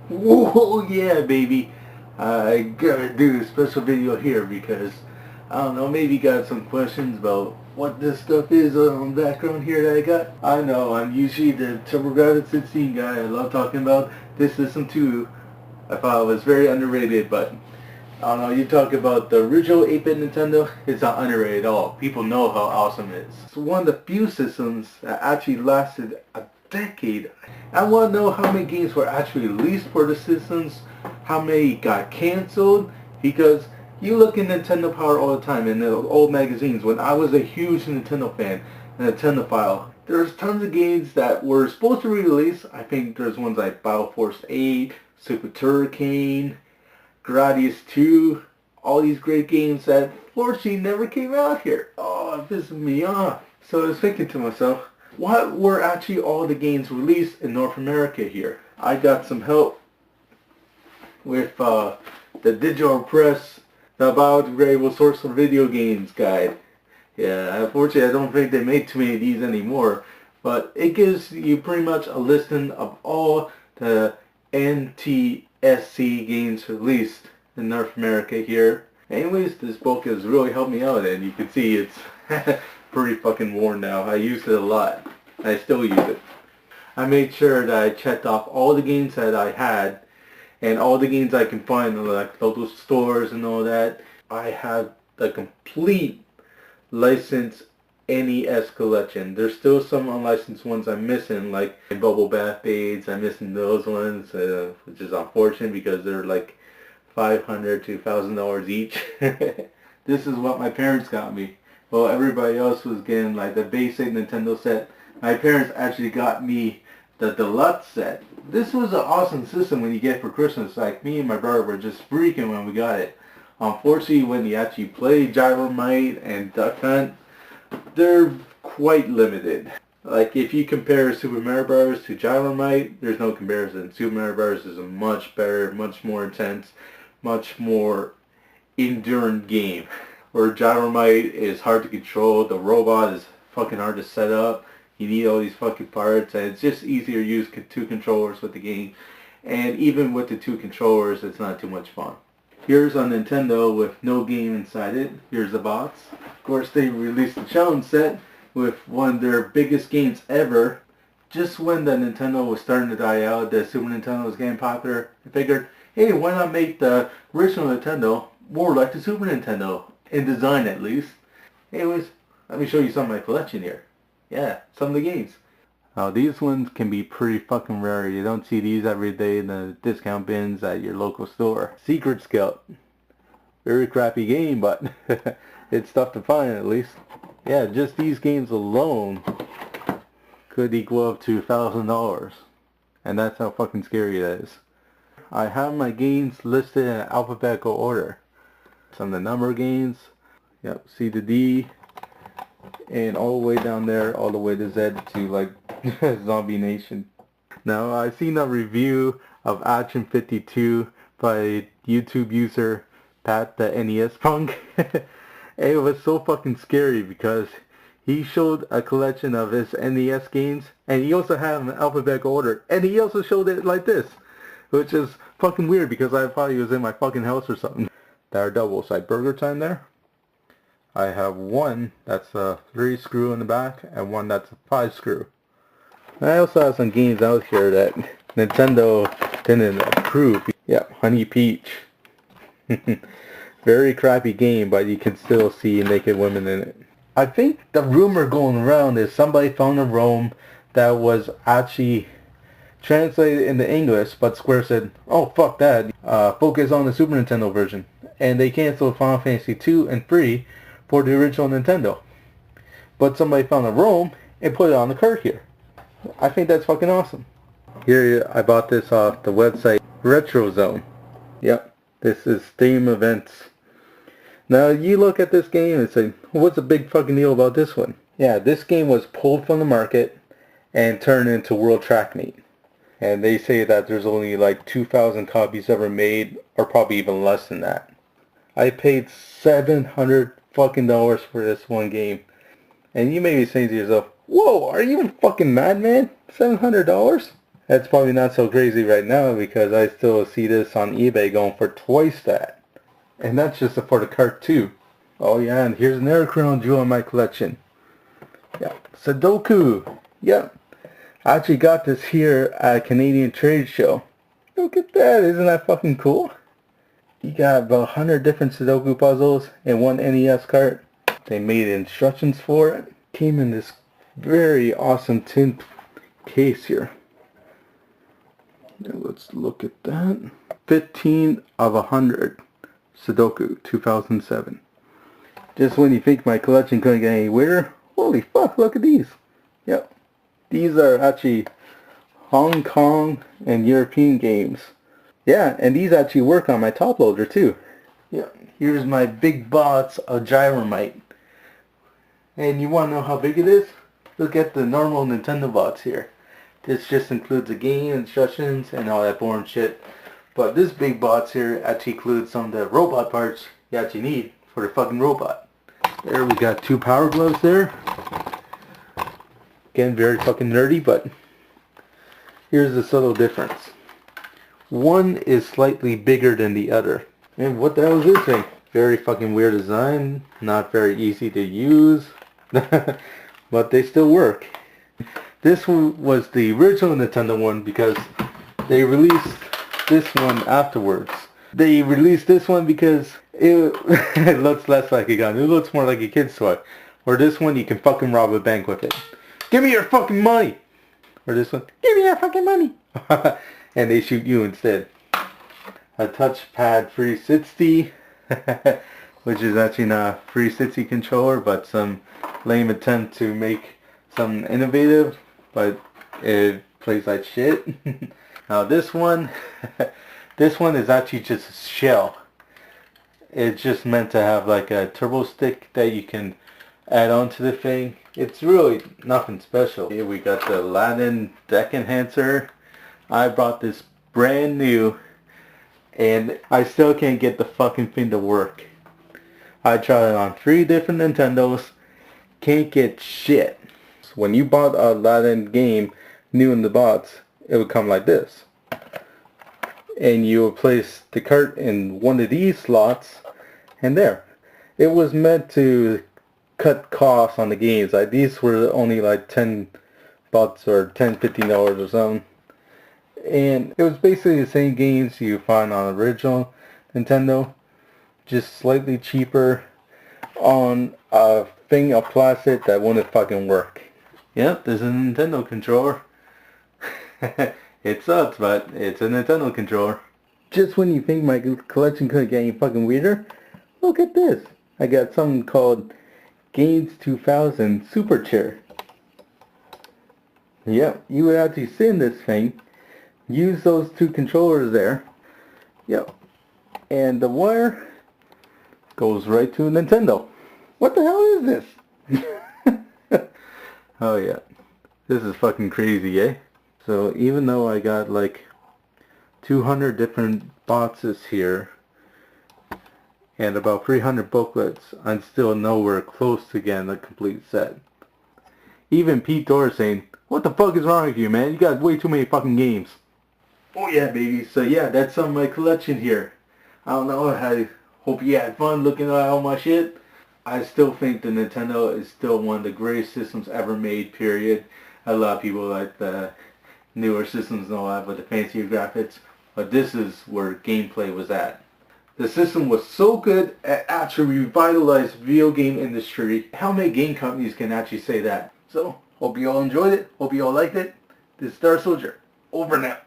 Whoa, yeah, baby. I gotta do a special video here because, I don't know, maybe you got some questions about what this stuff is on the background here that I got. I know, I'm usually the TurboGrafx 16 guy. I love talking about this system too. I thought it was very underrated, but I don't know, you talk about the original 8-bit Nintendo, it's not underrated at all. People know how awesome it is. It's one of the few systems that actually lasted a decade. I want to know how many games were actually released for the systems, how many got canceled, because you look in Nintendo Power all the time in the old magazines. When I was a huge Nintendo fan, Nintendo File, there's tons of games that were supposed to re-release. I think there's ones like Battle Force 8, Super Turricane, Gradius 2, all these great games that fortunately never came out here. Oh, it pisses me off. So I was thinking to myself, what were actually all the games released in North America here? I got some help with the Digital Press, the Biodegradable Source of Video Games guide. Yeah, unfortunately I don't think they make too many of these anymore, but it gives you pretty much a listing of all the NTSC games released in North America here. Anyways, this book has really helped me out, and you can see it's pretty fucking worn now. I use it a lot. I still use it. I made sure that I checked off all the games that I had and all the games I can find in like local stores and all that. I have the complete licensed NES collection. There's still some unlicensed ones I'm missing, like Bubble Bath Aids. I'm missing those ones, which is unfortunate because they're like $500 to $1,000 each. This is what my parents got me. Well, everybody else was getting like the basic Nintendo set. My parents actually got me the deluxe set. This was an awesome system when you get it for Christmas. Like, me and my brother were just freaking when we got it. Unfortunately, when you actually play Gyromite and Duck Hunt, they're quite limited. Like, if you compare Super Mario Bros. To Gyromite, there's no comparison. Super Mario Bros. Is a much better, much more intense, much more enduring game. Where Gyromite is hard to control, the robot is fucking hard to set up, you need all these fucking parts, and it's just easier to use two controllers with the game. And even with the two controllers, it's not too much fun. Here's a Nintendo with no game inside it. Here's the box. Of course, they released the challenge set with one of their biggest games ever. Just when the Nintendo was starting to die out, the Super Nintendo was getting popular, I figured, hey, why not make the original Nintendo more like the Super Nintendo? In design, at least. Anyways, let me show you some of my collection here. Yeah, some of the games. Now, these ones can be pretty fucking rare. You don't see these every day in the discount bins at your local store. Secret Scout. Very crappy game, but it's tough to find at least. Yeah, just these games alone could equal up to $1,000. And that's how fucking scary it is. I have my games listed in alphabetical order. Some of the number games. Yep, C to D. And all the way down there, all the way to Z to like Zombie Nation. Now, I've seen a review of Action 52 by YouTube user Pat the NES Punk. It was so fucking scary because he showed a collection of his NES games, and he also had them in alphabetical order, and he also showed it like this, which is fucking weird because I thought he was in my fucking house or something. That are double side burger time there. I have one that's a 3 screw in the back and one that's a 5 screw. I also have some games out here that Nintendo didn't approve. Yep, Honey Peach. Very crappy game, but you can still see naked women in it. I think the rumor going around is somebody found a ROM that was actually translated into English, but Square said, oh fuck that, focus on the Super Nintendo version. And they canceled Final Fantasy 2 and 3 for the original Nintendo. But somebody found a ROM and put it on the cart here. I think that's fucking awesome. Here, I bought this off the website RetroZone. Yep, this is Steam Events. Now, you look at this game and say, what's the big fucking deal about this one? Yeah, this game was pulled from the market and turned into World Track Meet. And they say that there's only like 2,000 copies ever made, or probably even less than that. I paid $700 fucking dollars for this one game. And you may be saying to yourself, whoa, are you fucking mad, man? $700? That's probably not so crazy right now because I still see this on eBay going for twice that. And that's just for the cart too. Oh yeah, and here's another crown jewel in my collection. Yeah, Sudoku. Yep. I actually got this here at a Canadian trade show. Look at that, isn't that fucking cool? You got about 100 different Sudoku puzzles in one NES cart. They made instructions for it. Came in this very awesome tin case here. Now let's look at that. 15 of 100. Sudoku 2007. Just when you think my collection couldn't get any weirder, holy fuck, look at these. Yep. These are actually Hong Kong and European games. Yeah, and these actually work on my top loader too. Yeah, here's my big box of Gyromite. And you want to know how big it is? Look at the normal Nintendo box here. This just includes the game, instructions, and all that boring shit. But this big box here actually includes some of the robot parts you actually need for the fucking robot. There we got 2 power gloves there. Again, very fucking nerdy, but here's the subtle difference. One is slightly bigger than the other. And what the hell is this thing? Very fucking weird design, not very easy to use, but they still work. This one was the original Nintendo one because they released this one afterwards. They released this one because it, it looks less like a gun. It looks more like a kid's toy. Or this one, you can fucking rob a bank with it. Give me your fucking money! Or this one, give me your fucking money! And they shoot you instead. A touchpad 360, which is actually not a 360 controller, but some lame attempt to make something innovative, but it plays like shit. Now this one, this one is actually just a shell. It's just meant to have like a turbo stick that you can add on to the thing. It's really nothing special. Here we got the Aladdin deck enhancer. I brought this brand new and I still can't get the fucking thing to work. I tried it on 3 different Nintendos. Can't get shit. So when you bought a Aladdin game new in the box, it would come like this. And you would place the cart in one of these slots and there. It was meant to cut costs on the games. Like these were only like $10 or $15 or something. And it was basically the same games you find on original Nintendo, just slightly cheaper on a thing of plastic that wouldn't fucking work. Yep, this is a Nintendo controller. It sucks, but it's a Nintendo controller. Just when you think my collection couldn't get any fucking weirder, look at this. I got something called Games 2000 Super Chair. Yep, you would actually sit in this thing, use those 2 controllers there. Yep. And the wire goes right to Nintendo. What the hell is this? Oh yeah. This is fucking crazy, eh? So even though I got like 200 different boxes here and about 300 booklets, I'm still nowhere close to getting a complete set. Even Pete Dorr saying, what the fuck is wrong with you, man? You got way too many fucking games. Oh yeah, baby. So yeah, that's some of my collection here. I don't know, I hope you had fun looking at all my shit. I still think the Nintendo is still one of the greatest systems ever made, period. A lot of people like the newer systems and all that with the fancier graphics, but this is where gameplay was at. The system was so good it actually revitalized the video game industry. How many game companies can actually say that? So, hope you all enjoyed it, hope you all liked it. This is Star Soldier, over now.